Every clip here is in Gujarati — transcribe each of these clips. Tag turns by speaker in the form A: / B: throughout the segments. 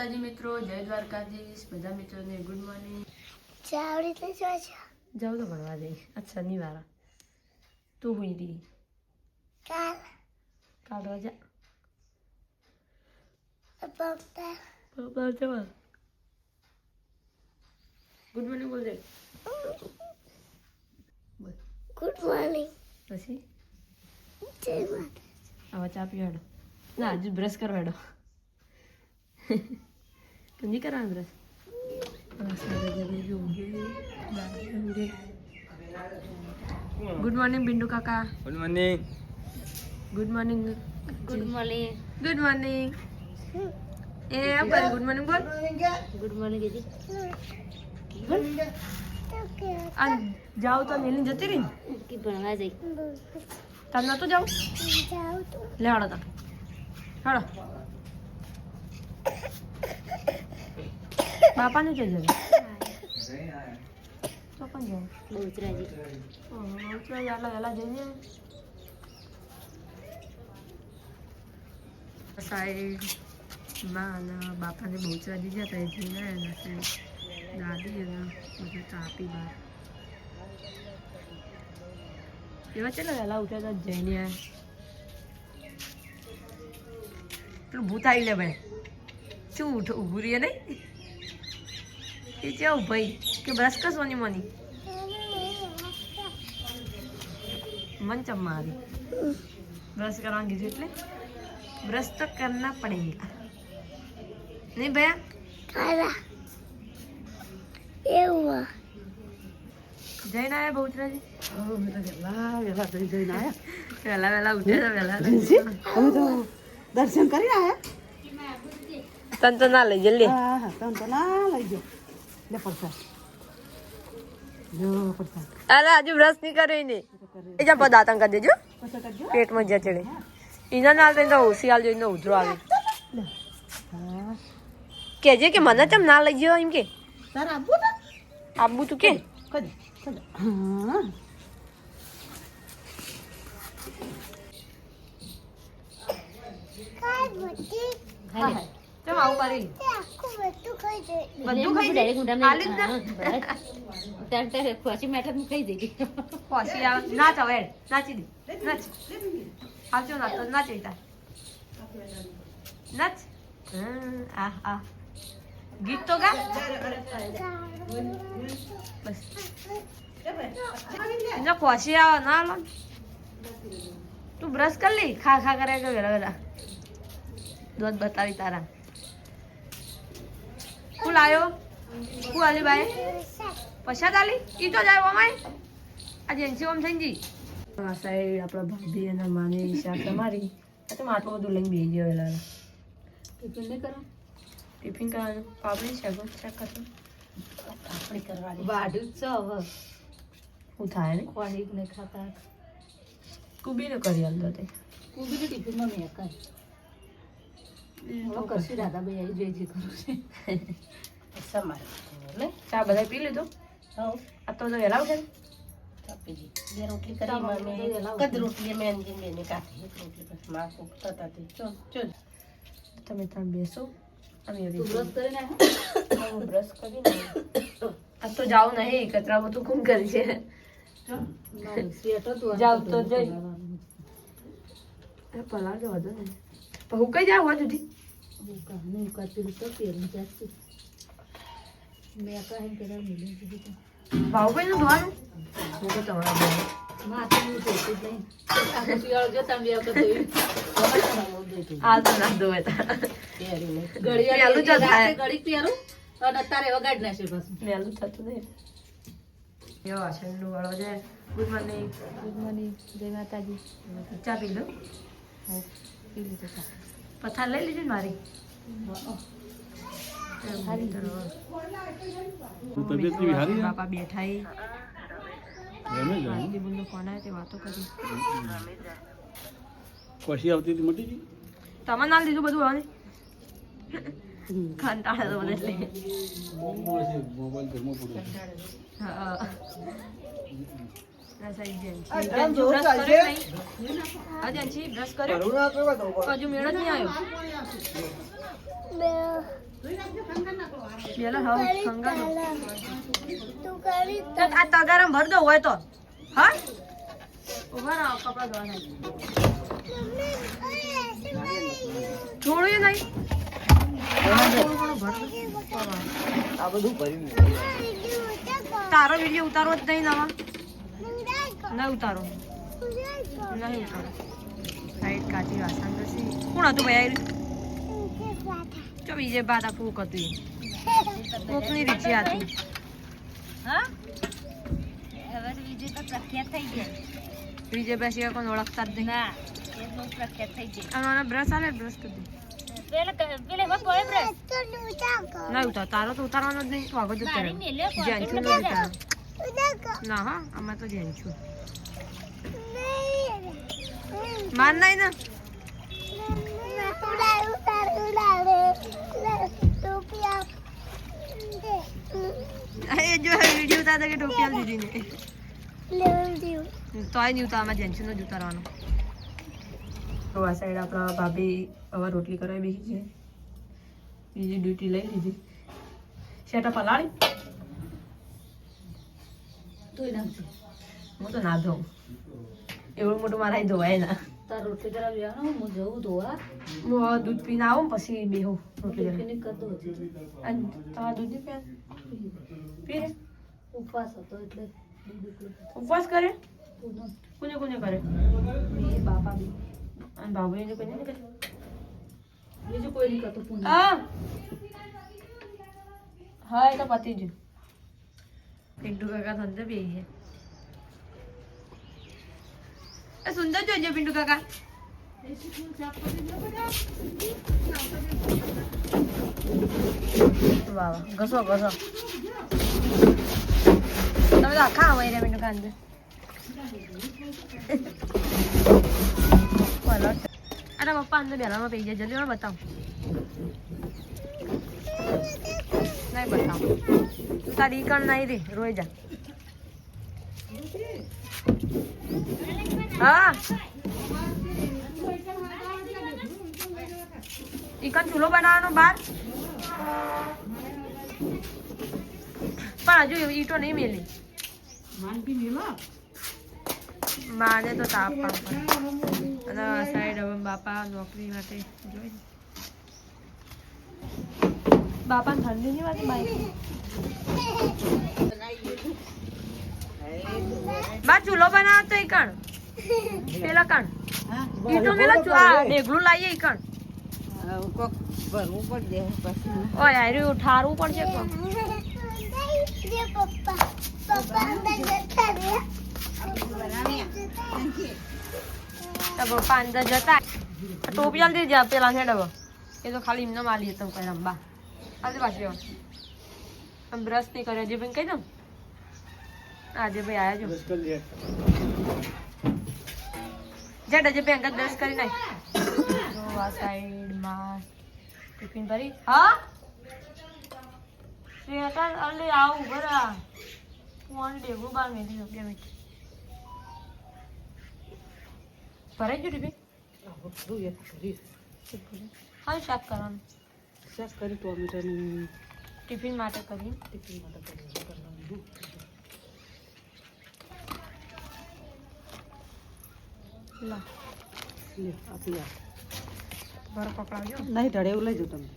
A: માતાજી મિત્રો, જય દ્વારકાધીશ બધા મિત્રોને ગુડ મોર્નિંગ.
B: જાવ તો
A: ભણવા જઈ. આજ શનિવાર તું હુઈ રહી કાલ રજા. ગુડ મોર્નિંગ બોલ દે.
B: Good morning.
A: પછી
B: જય માતા.
A: હવે ચા પીવાડો ના, હજુ બ્રશ કરવાડો. કંજી કરવાનું બ્રશ. ગુડ મોર્નિંગ બિંદુ કાકા.
C: Good morning.
A: Good morning.
B: Good morning.
A: Good morning. એ એમ કરે ગુડ મોર્નિંગ બોલ.
B: ગુડ મોર્નિંગ દીદી.
A: આ જાવ તો નીલી જતી રહી
B: કે ભણવા જઈ.
A: તને નતું જાવ લે હાડો તા હાડો. બાપાને કે જશે તો પણ જાવ
B: બહુચરાજી.
A: વહેલા જઈને સાહેબ માં અને બાપાને બહુચરાજી ગયા હતા. જઈને આવ્યા દાદી અને બધું તાપી બહાર એવા છે ને વહેલા ઉઠ્યા હતા જઈને પેલું ભૂત આવી લે ભાઈ શું ઊભું રહીએ નહીં એ કેવું ભાઈ કે બ્રશ કર સોની મોની મન ચમ મારી બ્રશ કરવાનું કીધું એટલે બ્રશ તો કરના પડેગા નહીં ભૈયા.
B: એવું
A: જઈને આવ્યા બહુચરાજી.
C: વહેલા જઈને આવ્યા.
A: વહેલા ઉઠ્યા વહેલા
C: અમે તો દર્શન કરી આવ્યા.
A: તને તો ના લઈ જલ્દી.
C: હા હા, તને તો ના લઈ ગયો. લે પ્રસાદ. જો પ્રસાદ.
A: અરે હજુ બ્રશ નહીં કર્યો એને. એ જા પદાર્થ કરી દેજો
C: પછી કરજો.
A: પેટમાં જ્યાં ચડે એના ના તો હોશી હાલ જોઈને ઉધરો આવે.
C: હા.
A: કેજે કે મને ચમ ના લઈ ગયો એમ કે
C: તારે આપવું ને?
A: આબુ તું કે
C: કદ કદ. હા.
A: ચમ આવું કરી બધું ખાઈ જાય. હાલી જ ના.
B: ખુશી મેઠા ખાઈ જઈ.
A: હોશી આવે નાચ હવે નાચી દે નાચ આવજો ના તો નાચ તા નાચ. આ આ ગીત તો ગા બસ. ના ખોશી આવે ના લો તું બ્રશ કર લી. ખા ખા કરે કે વેલા વેલા દૂધ બતાવી તારા. કુલ આવ્યો કુ આલી બાય પછાત આલી ઈ તો જાય ઓમાય આજે એનસી ઓમ થઈજી. આ સાઈડ આપણા ભાભી અને માની શાક તમારી આ તો માટલું બધું લઈને બેસી ગયો વેલા.
B: ટિફિન નહીં કરો.
A: ટિફિન કરવાનું પાપડી શાક શાક કરતું
B: આપણી કરવાની વાઢું જ છે હવે.
A: શું થાય ને
B: ખોડી નહીં ખાતા.
A: કુબીને કરી આલતો તે
B: કુબી તો ટિફિનમાં મેં કર કરશું દાદાભાઈ આવી જોઈ જે કરું છે.
C: સમારે લે.
A: ચા બધા પી લીધો.
C: હા.
A: આ તો વહેલા ઉઠે
C: આપી બે રોટલી કરી મમ્મી. કદ રોટલી મેં મેને કાઢી. એક રોટલી પછી માં કૂકતા હતા તે. ચલ ચલ.
A: તમે ત્યાં બેસો અમે
B: તું બ્રશ કરીને
A: હું બ્રશ કરીને આ તો જાવ નહીં કચરા બધું કોણ કરી છે.
B: સ્વેટર તું
A: જાવ તો જઈ પલાળજો વધુ ને પણ હું કઈ જાવ સુધી
B: હું કરતી તો પહેરી જતી. મેં કહે કે મિલી
A: ભાવભાઈ નું ધોવાનું હું તો તમારા
B: માથે હું જોઈતું જ નહીં. આ શિયાળ જો તમે આ બધું
A: હાલ તો ના ધોવે
B: ઘડિયાળ ઘડી પહેરું અને તારે વગાડ નાખ્યું પાછું.
A: વહેલું થતું નહીં. યો આશનનું વાળો છે. Good morning.
B: Good morning. જય માતાજી.
A: ચા પી લો.
B: પી લીધું ચા.
A: પથાર લઈ લીધી ને મારી. બાપા બેઠા ફોન આવ્યો તે વાતો કરી.
C: ખુશી આવતી હતી મોટી જી.
A: તમે ના લીધું બધું હવે કંટાળે તો બધે
C: મોબાઈલ ઘરમાં પડ્યો.
A: હા બ્રશ કર્યો હજુ મેળ જ નહીં આવ્યો. બેલા હા સંગા આ તગારમ ભર દો હોય તો હા ઉભા રહો કપડા ધોવાના થોડું નહીં
D: આ બધું ભર્યું
A: તારો વિડીયો ઉતારવો જ નહીં નવા ના ઉતારો નહીં ઉતારો સાઈડ કાચી વાસણ પછી કોણ હતું ભાઈ ચો બીજે બાદ આપવું હતું કોકની રીચી હતી
B: હા હવે બીજું તો પ્રખ્યાત થઈ ગયા
A: બીજે પછી કોઈ ઓળખતા જ નહીં
B: ના એ બહુ પ્રખ્યાત થઈ ગયા
A: અને બ્રશ આવે બ્રશ કરી દે
B: પેલે વાત બોલે બ્રશ
A: ના ઉતાર તારો તો ઉતારવાનો જ નહીં તો આગળ જ
B: મારી મેલ્યો
A: જ્યાં છું
B: કોણ
A: ઉતાર ના હા આમાં તો જ્યાં છું માન નહીં ને એ જો વિડીયો ઉતારતા કે ટોપી આપી દીધી ને તોય નહીં ઉતારવામાં જેન્શન જ ઉતારવાનો તો આ સાઈડ આપણા ભાભી હવે રોટલી કરાવી બેસી છે બીજી ડ્યુટી લઈ લીધી શેટા પલાળી
B: તું નાખજે
A: હું તો ના ધોઉં એવડું મોટું મારા ધોવાય ના
B: તાર રોટલી કરાવી લેવાનો હું જવું ધોવા
A: હું હવે દૂધ પીને આવું ને પછી બેહું રોટલી કરી
B: રોટલી કરતો હતી
A: અને તમારા દૂધ પીએ પી રે
B: ઉપવાસ હતો એટલે
A: ઉપવાસ કરે
B: પૂનમ
A: કોને કોને કરે
B: મેં બાપા બી
A: અને બાબુ એને કોઈને નહીં કરે
B: બીજું કોઈ નહીં કરતું પૂનમ
A: હા હા એ તો પતી ગયું પિન્ટુ કાકા ધંધે બે છે એ સુંદર જોઈજો પિન્ટુ કાકા વાહ વાહ ઘસો ઘસો તમે તો આખા આવે રે પિન્ટુ કાકા અંદર અરે પપ્પા અંદર બેલામાં પી જાય જલ્દી મને બતાવો નહીં બતાવો તારી કણ નહીં રે રોઈ જા હા ઈકન ચૂલો બનાવવાનો બહાર પણ હજુ ઈટો નહીં મેલી માને તો તાપ પણ અને સાઈડ હવે બાપા નોકરી માટે જોઈ બાપા ઠંડી ની વાત બાઈક બા ચૂલો બનાવો તો ઈકણ પેલા કણ ઈટો મેલા આ ડેગલું લાવીએ ઈકણ
D: ભરવું પડે પછી
A: ઓય આર્યું ઠારવું પડશે કોણ પપ્પા અંદર જતા ટોપી જલ્દી જા પેલા છે ડબો એ તો ખાલી એમને માલી હતો કઈ રંબા આજે પાછી આમ બ્રશ નહીં કરે અજય ભાઈ કહી દઉં આજે ભાઈ આયા જો જટ અજય ભાઈ અંગત બ્રશ કરી નાખ જો આ સાઈડમાં ટિફિન ભરી હા શ્રેયતા અલે આવું બરા ફોન ડેગું બાર મેથી દો 2 મિનિટ ભરાઈ ગયું ટિફિન હા શાક કરવાનું
D: શાક કરી ટોમેટાનું
A: ટિફિન માટે કરી
D: ટિફિન માટે કરવાનું
A: લા
D: લે આપી આ
A: ભર પકડાવજો
D: નહીં ઢળે એવું લઈ જાઓ તમે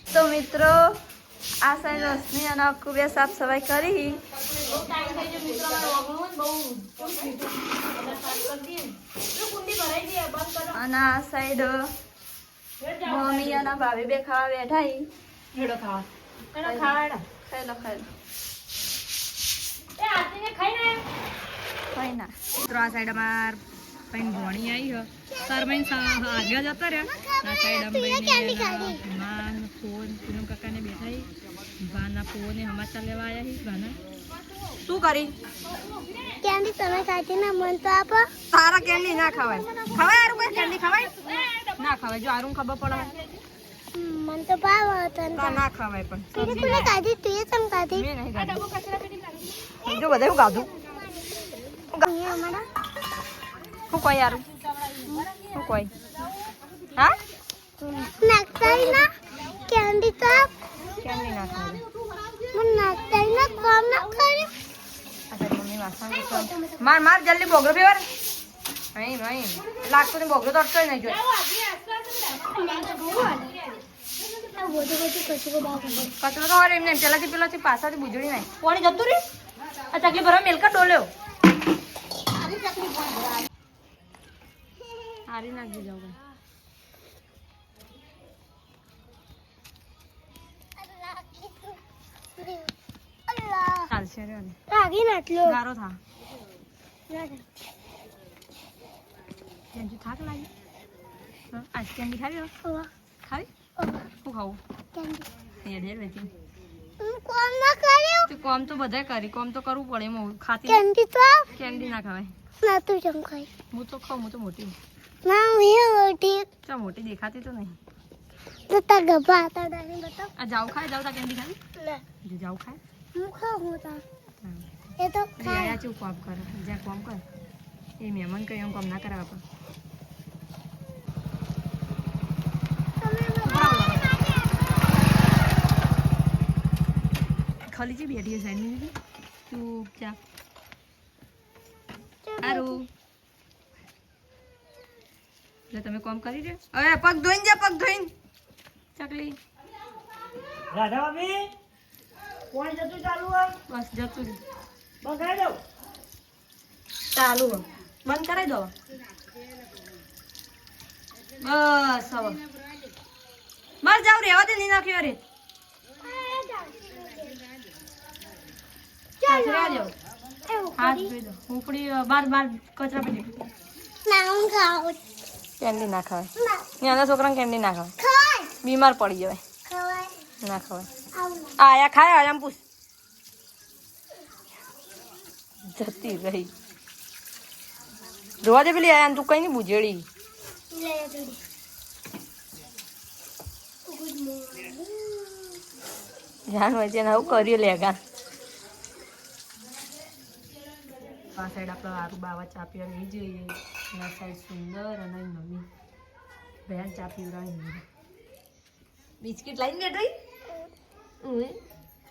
A: તો મિત્રો આ સાઈડ રસની અને આખું બે સાફ સફાઈ કરી અને આ સાઈડ મમ્મી અને ભાભી બે ખાવા બેઠા ખાઈ લો ખાઈ ના મિત્રો આ સાઈડ અમાર પૈન ભોણી આવી હો સર મૈન આગળ જતા રહ્યા આ સાઈડ અંબાઈને માન ફોન પૂનમ કાકાને બેઠા ભાના ફોને સમાચાર લેવા આવ્યા હી ભાના શું કરી
E: કેન્ડી તમે ખાતી ના મન તો આપો
A: તારા કેન્ડી ના ખવાય ખવાય આરું કોઈ કેન્ડી ખવાય ના ખવાય જો આરું ખબર પડે
E: મને તો ભાવ તને
A: તા ના ખવાય પણ
E: કોને
A: સબ્જી ના.
E: ખાધી તું એ તમ ખાધી
A: મેં નહીં ખાધું. જો બધા હું ખાધું
E: અહીંયા અમારા
A: શું કોઈ યાર શું કોઈ હા
E: નાખતાઈ ના કેન્ડી તો
A: કેમ નહીં ના ખાધું
E: મને નાખતાઈ ના કોમ ના કર્યું
A: અચ્છા મમ્મી વાસણ કરતો માર માર જલ્દી બોગરો ફેવર નહીં નહીં લાગતો ને બોગરો તો અટતો નહીં જો
E: બધું કચરો બહાર કાઢો.
A: કચરો તો હોય એમને પેલાથી પાછાથી બુજડી નાખ પાણી જતું રહ્યું આ ચકલી ભરવા મેલકા ડોલ્યો હારી નાખી જાવ
E: અલ્લાહ
A: ચાલશે રે
E: લાગી ના આટલો
A: ગારો થા જેમ થાક લાગી હા આજ કેન્ડી ખાવી હવે? ખાવી શું ખાવું
E: કેન્ડી
A: એ ઢેર વેચી
E: હું કોમ ના કર્યું
A: તો કોમ તો બધાય કરી કોમ તો કરવું પડે એમાં ખાતી
E: કેન્ડી તો
A: કેન્ડી ના ખવાય
E: ના તું જમ ખાઈ
A: હું તો ખાઉં હું તો મોટી
E: ના હું એ મોટી
A: ચા મોટી દેખાતી તો નહીં
E: તો તાર ગભા હતા દાની બતાવ
A: આ જાવ ખાય જાવ તા કેન્ડી ખાવી
E: ના
A: જો જાવ ખાય
E: હું ખાઉં હું તા
A: હા.
E: એ તો
A: રિયા
E: ખાય
A: ચેવું કોમ કરે જ્યાં કોમ કરે એ મહેમાન કઈ એમ કોમ ના કરાવે પણ ખાલી જે બેઠી સાઈડ ની ચૂપચાપ સારું એટલે તમે કોમ કરી દો હવે પગ ધોઈને જા પગ ધોઈને ચકલી
D: રાધા ભાભી કોણ જતું ચાલુ હોય
A: બસ જતું રહ્યું.
D: બંધ દો
A: ચાલુ હો. બંધ કરાવી દો બસ હવે બસ જાવ રેવા દે નહીં નાખ્યો રે સાસરે આ જાઓ. હાથ ધોઈ દો ઉપડી બાર કચરા પેટી
E: ના હું ખાઉં
A: કેન્ડી ના ખવાય
E: ના
A: નાના છોકરાને કેન્ડી ના ખવાય
E: ખાય
A: બીમાર પડી જવાય
E: ખવાય
A: ના ખવાય
E: આવું
A: આયા ખાય આયા પૂછ જતી રહી જોવા દે પેલી આયા તું કઈ નહીં બુજેડી
E: લે જોડી ગુડ મોર્નિંગ
A: જાણ હોય છે ને આવું કર્યું લેગા આ સાઈડ આપણે આરું બાવા ચા પીવા નહીં જોઈએ અને આ સાઈડ સુંદર અને મમ્મી ભયાન ચા પીવડાવી બિસ્કિટ લઈને બેઠી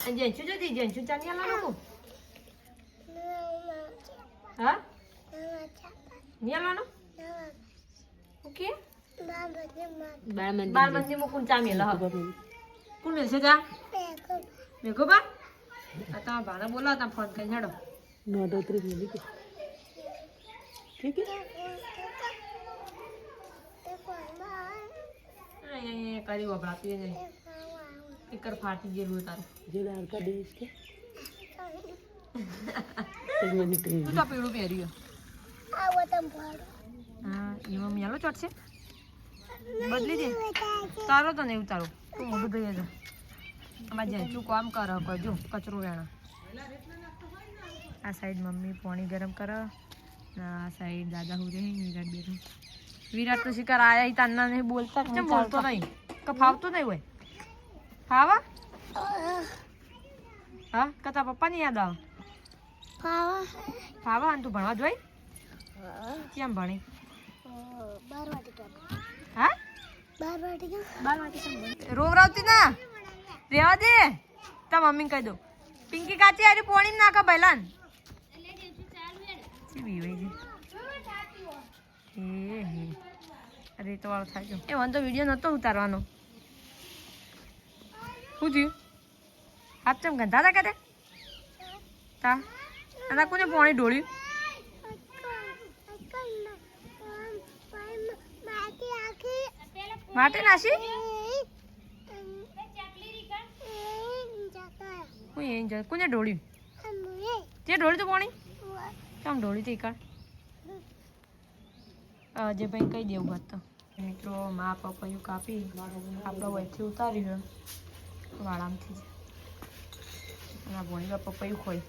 A: અને જેન્ચું જતી જેન્ચું ચા નહીં આલા લોકો હા નહીં આલવાનો ઓકે બાર મંદી મૂકું ચા મેલા હવે કોણ મેલશે ચા મેઘો બા આ તમારા ભાણા બોલાવો તમે ફોન કરીને હેડો
D: નોંધોત્રી મિલી કે ઠીક હે
A: અહીંયા કરી વપરાતી નહીં સ્પીકર ફાટી ગયેલું તારું
D: જે લાડકા દેશ કે એક મિનિટ
A: તું તો પીળું પહેર્યું
E: આવો તમ ભાડો
A: હા એમાં મેલો ચોટશે બદલી દે તારો તો નહીં ઉતારો તું મોઢું ધોઈ જા આમાં જેન્ચું કામ કર કરજો કચરો વેણા આ સાઈડ મમ્મી પાણી ગરમ કરે ને આ સાઈડ દાદા હું રહી વિરાટ બેઠું વિરાટ તો શિકાર આયા તારના નહીં બોલતા કેમ બોલતો નહીં કે ફાવતું નહીં હોય ફાવા હા કતા પપ્પાની યાદ આવે
E: ખાવા
A: ફાવા અને તું ભણવા જોઈ કેમ ભણી
E: 12 વાગે
A: હા
E: 12 વાગે
A: રોગ રાવતી ના રેવા દે તા મમ્મી કહી દો પિંકી કાચી આરી પોણી નાખા પહેલાન અરે તો વાળો થાય એ મને તો વિડીયો નતો ઉતારવાનો શું થયું હાથ ચમ ગંધા હતા કરે તા અને કોને પોણી ઢોળ્યું માટે નાસી કોઈ એ કોને ઢોળ્યું તે ઢોળ્યું તો પાણી કેમ ઢોળી તી કાઢ જે ભાઈ કહી દેવું વાત તો મિત્રો મા પપૈયું કાપી આપણે વયથી ઉતાર્યું વાળામથી અને ભોણી પપૈયું ખોઈ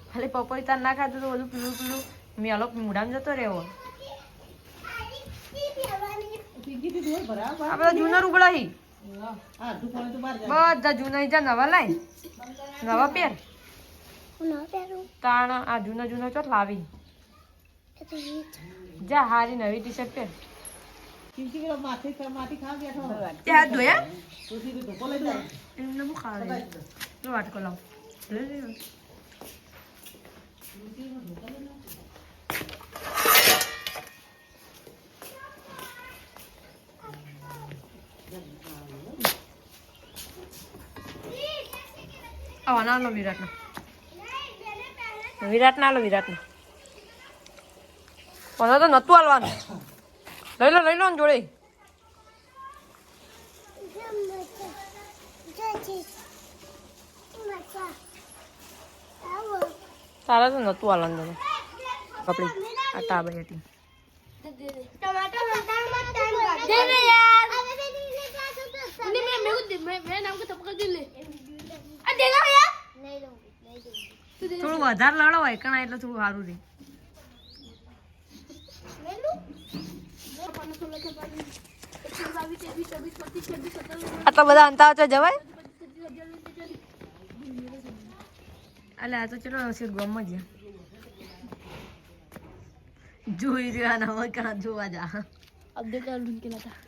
A: ખાલી પપૈયું તાર ના ખાતું તો બધું પીળું પીળું મેલો મૂઢામાં જતો રહેવો આપણે જૂનો રૂગડા હી બધા જૂના ઈ જા નવા લાય નવા પહેર
E: હું ન પહેરું
A: તાણ આ જૂના જૂના ચોટ લાવી
E: એ તો ઈ
A: જા હારી નવી ટી શર્ટ પહેર
D: માટી ખા બેઠો
A: તે હાથ ધોયા
D: તો સીધું ધોકો લઈ દે
A: એમને હું ખાવે લો વાટકો લાવ લઈ લે આવા ના લો વિરાટ ના લો વિરાટને મને તો નતું હાલવાનું લઈ લો ને જોડે તારા તો નતું હાલવાનું તને આપણી આ ટાબડી હતી થોડું વધારે લડો હોય કણા એટલે થોડું સારું રહે આટલા બધા અંતા વચ્ચે જવાય એટલે આ તો ચલો હશે ગમ જ જોઈ રહ્યા ના હોય કણા જોવા જા
B: અબ્દુલ કલામ કે લતા